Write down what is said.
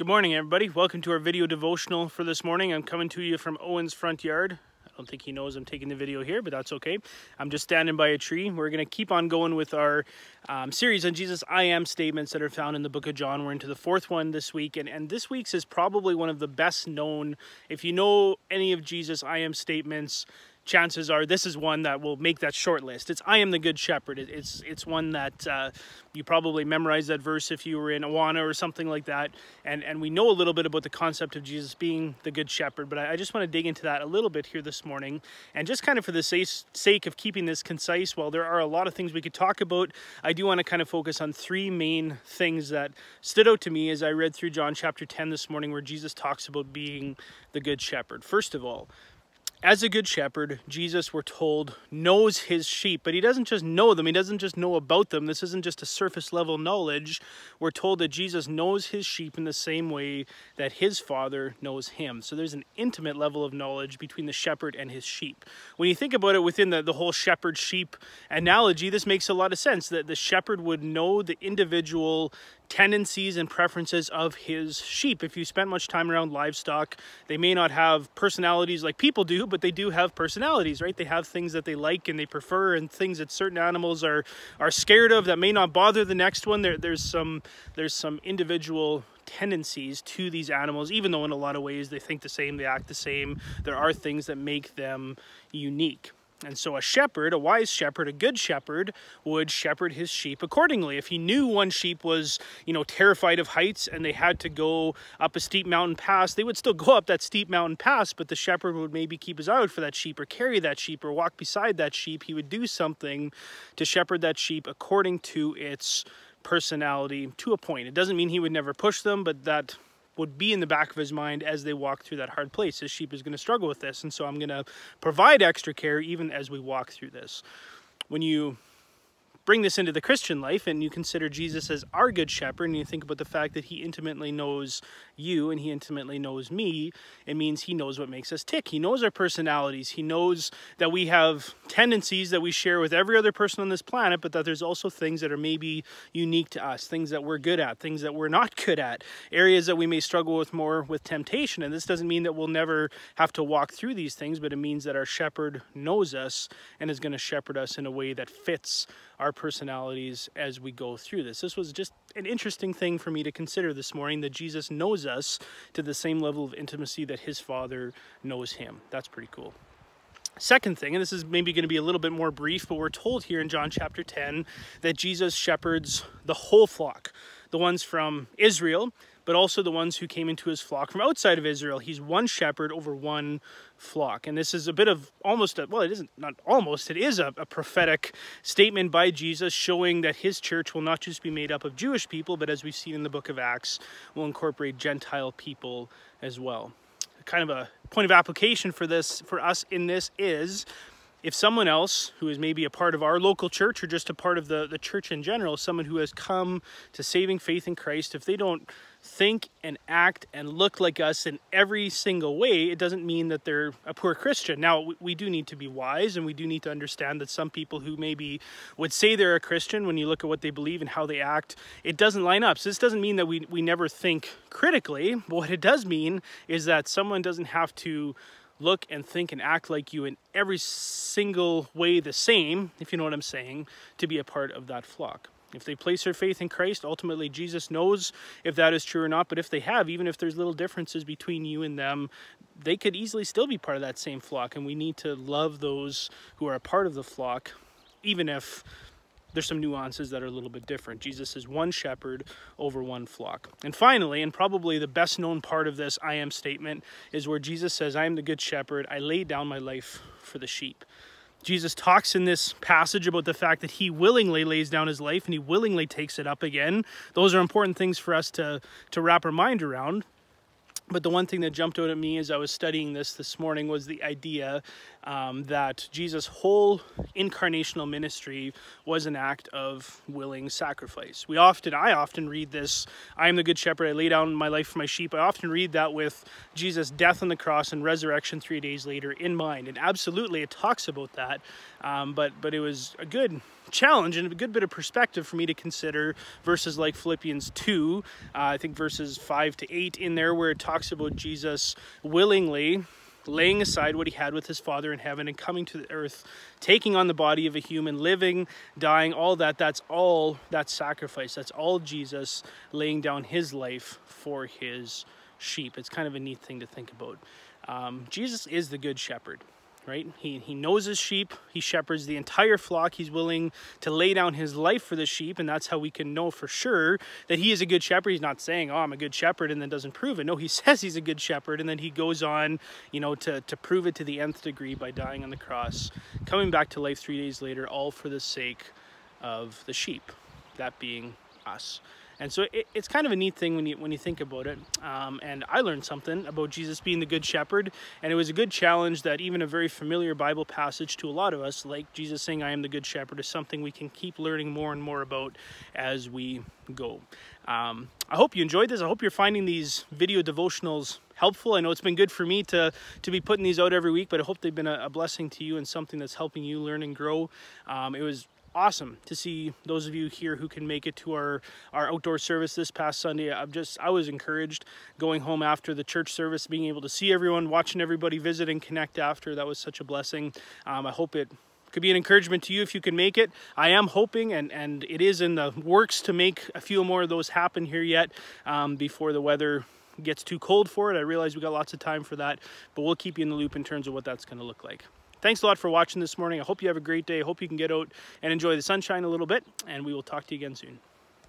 Good morning, everybody. Welcome to our video devotional for this morning. I'm coming to you from Owen's front yard. I don't think he knows I'm taking the video here, but that's okay. I'm just standing by a tree. We're going to keep on going with our series on Jesus' I am statements that are found in the book of John. We're into the fourth one this week, and this week's is probably one of the best known. If you know any of Jesus' I am statements, chances are this is one that will make that short list. It's I am the good shepherd. It's one that you probably memorized that verse if you were in Awana or something like that. And we know a little bit about the concept of Jesus being the good shepherd, but I just want to dig into that a little bit here this morning. And just kind of for the sake of keeping this concise, while there are a lot of things we could talk about, I do want to kind of focus on three main things that stood out to me as I read through John chapter 10 this morning, where Jesus talks about being the good shepherd. First of all, as a good shepherd, Jesus, we're told, knows his sheep, but he doesn't just know them. He doesn't just know about them. This isn't just a surface level knowledge. We're told that Jesus knows his sheep in the same way that his Father knows him. So there's an intimate level of knowledge between the shepherd and his sheep. When you think about it within the whole shepherd-sheep analogy, this makes a lot of sense, that the shepherd would know the individual tendencies and preferences of his sheep. If you spent much time around livestock, they may not have personalities like people do, but they do have personalities, right? They have things that they like and they prefer, and things that certain animals are scared of that may not bother the next one. There's some individual tendencies to these animals, even though in a lot of ways they think the same, they act the same. There are things that make them unique. And so a shepherd, a wise shepherd, a good shepherd, would shepherd his sheep accordingly. If he knew one sheep was, terrified of heights and they had to go up a steep mountain pass, they would still go up that steep mountain pass, but the shepherd would maybe keep his eye out for that sheep, or carry that sheep, or walk beside that sheep. He would do something to shepherd that sheep according to its personality to a point. It doesn't mean he would never push them, but that would be in the back of his mind as they walk through that hard place. His sheep is going to struggle with this, and so I'm going to provide extra care even as we walk through this. When you bring this into the Christian life and you consider Jesus as our good shepherd, and you think about the fact that he intimately knows you and he intimately knows me, it means he knows what makes us tick. He knows our personalities. He knows that we have tendencies that we share with every other person on this planet, but that there's also things that are maybe unique to us, things that we're good at, things that we're not good at, areas that we may struggle with more with temptation. And this doesn't mean that we'll never have to walk through these things, but it means that our shepherd knows us and is going to shepherd us in a way that fits our personalities as we go through this. This was just an interesting thing for me to consider this morning, that Jesus knows us to the same level of intimacy that his Father knows him. That's pretty cool. Second thing, and this is maybe going to be a little bit more brief, but we're told here in John chapter 10 that Jesus shepherds the whole flock, the ones from Israel, but also the ones who came into his flock from outside of Israel. He's one shepherd over one flock. And this is a bit of it is a prophetic statement by Jesus, showing that his church will not just be made up of Jewish people, but as we've seen in the book of Acts, will incorporate Gentile people as well. Kind of a point of application for us in this is, if someone else who is maybe a part of our local church or just a part of the church in general, someone who has come to saving faith in Christ, if they don't think and act and look like us in every single way, it doesn't mean that they're a poor Christian. Now, we do need to be wise, and we do need to understand that some people who maybe would say they're a Christian, when you look at what they believe and how they act, it doesn't line up. So this doesn't mean that we never think critically, but what it does mean is that someone doesn't have to look and think and act like you in every single way the same, if you know what I'm saying, to be a part of that flock. If they place their faith in Christ, ultimately Jesus knows if that is true or not, but if they have, even if there's little differences between you and them, they could easily still be part of that same flock, and we need to love those who are a part of the flock, even if there's some nuances that are a little bit different. Jesus is one shepherd over one flock. And finally, and probably the best known part of this I am statement, is where Jesus says, I am the good shepherd. I lay down my life for the sheep. Jesus talks in this passage about the fact that he willingly lays down his life and he willingly takes it up again. Those are important things for us to wrap our mind around. But the one thing that jumped out at me as I was studying this morning was the idea that Jesus' whole incarnational ministry was an act of willing sacrifice. I often read this, I am the good shepherd, I lay down my life for my sheep. I often read that with Jesus' death on the cross and resurrection 3 days later in mind. And absolutely it talks about that, but it was a good challenge and a good bit of perspective for me to consider verses like Philippians 2, I think verses 5 to 8 in there, where it talks about Jesus willingly laying aside what he had with his Father in heaven and coming to the earth, taking on the body of a human, living, dying, all that. That's all that sacrifice. That's all Jesus laying down his life for his sheep. It's kind of a neat thing to think about. Jesus is the good shepherd, right? He knows his sheep. He shepherds the entire flock. He's willing to lay down his life for the sheep, and that's how we can know for sure that he is a good shepherd. He's not saying, oh, I'm a good shepherd, and then doesn't prove it. No, he says he's a good shepherd, and then he goes on, you know, to prove it to the nth degree by dying on the cross, coming back to life 3 days later, all for the sake of the sheep, that being us. And so it's kind of a neat thing when you think about it. And I learned something about Jesus being the good shepherd, and it was a good challenge that even a very familiar Bible passage to a lot of us, like Jesus saying, I am the good shepherd, is something we can keep learning more and more about as we go. I hope you enjoyed this. I hope you're finding these video devotionals helpful. I know it's been good for me to be putting these out every week, but I hope they've been a blessing to you and something that's helping you learn and grow. It was awesome to see those of you here who can make it to our outdoor service this past Sunday. I was encouraged going home after the church service, being able to see everyone, watching everybody visit and connect after. That was such a blessing. I hope it could be an encouragement to you if you can make it. I am hoping, and it is in the works, to make a few more of those happen here yet before the weather gets too cold for it. I realize we got lots of time for that, but we'll keep you in the loop in terms of what that's going to look like. Thanks a lot for watching this morning. I hope you have a great day. I hope you can get out and enjoy the sunshine a little bit, and we will talk to you again soon.